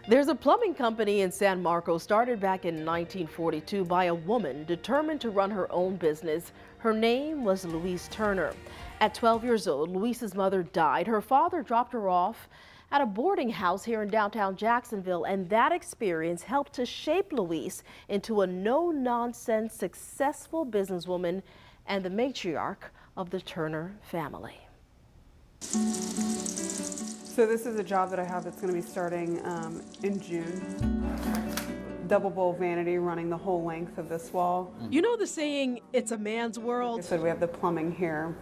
There's a plumbing company in San Marcos started back in 1942 by a woman determined to run her own business. Her name was Louise Turner. At 12 years old, Louise's mother died. Her father dropped her off at a boarding house here in downtown Jacksonville, and that experience helped to shape Louise into a no-nonsense, successful businesswoman and the matriarch of the Turner family. So this is a job that I have that's going to be starting in June. Double bowl vanity running the whole length of this wall. You know the saying, it's a man's world? Like I said, we have the plumbing here.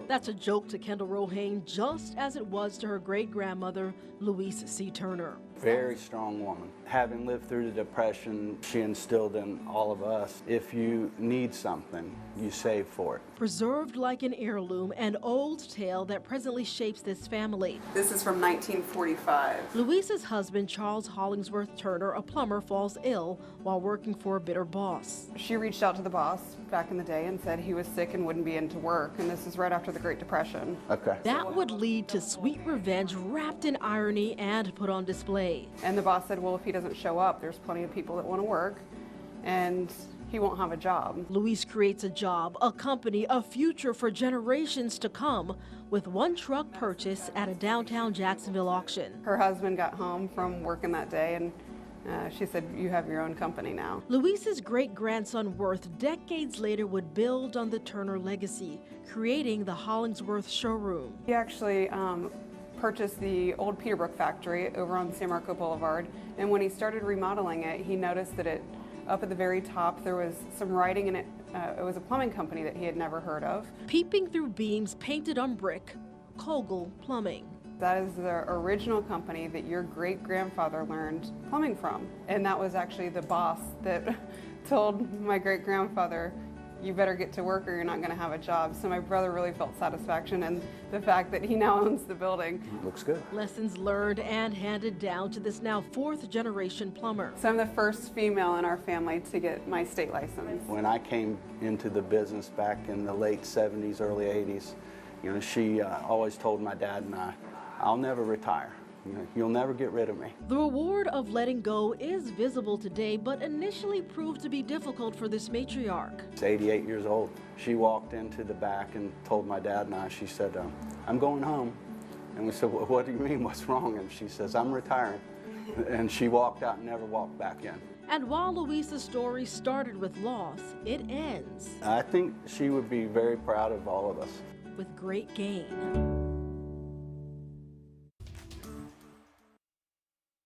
That's a joke to Kendall Rohane, just as it was to her great-grandmother, Louise C. Turner. Very strong woman. Having lived through the Depression, she instilled in all of us, if you need something, you save for it. Preserved like an heirloom, an old tale that presently shapes this family. This is from 1945. Louise's husband, Charles Hollingsworth Turner, a plumber, falls ill while working for a bitter boss. She reached out to the boss back in the day and said he was sick and wouldn't be into work, and this is right after the Great Depression. Okay. That would lead to sweet revenge wrapped in irony and put on display. And the boss said, well, if he doesn't show up, there's plenty of people that want to work, and he won't have a job. Louise creates a job, a company, a future for generations to come with one truck purchase at a downtown Jacksonville auction. Her husband got home from working that day, and she said, you have your own company now. Louise's great-grandson Worth decades later would build on the Turner legacy, creating the Hollingsworth showroom. He actually purchased the old Peterbrook factory over on San Marco Boulevard, and when he started remodeling it, he noticed that up at the very top there was some writing in it. It was a plumbing company that he had never heard of. Peeping through beams painted on brick, Kogel Plumbing. That is the original company that your great-grandfather learned plumbing from, and that was actually the boss that told my great-grandfather, you better get to work or you're not going to have a job. So my brother really felt satisfaction in the fact that he now owns the building. Looks good. Lessons learned and handed down to this now fourth-generation plumber. So I'm the first female in our family to get my state license. When I came into the business back in the late 70s, early 80s, you know, she always told my dad and I, I'll never retire. You know, you'll never get rid of me. The reward of letting go is visible today, but initially proved to be difficult for this matriarch. She's 88 years old. She walked into the back and told my dad and I, she said, I'm going home. And we said, well, what do you mean, what's wrong? And she says, I'm retiring. And she walked out and never walked back in. And while Louise's story started with loss, it ends I think she would be very proud of all of us. with great gain.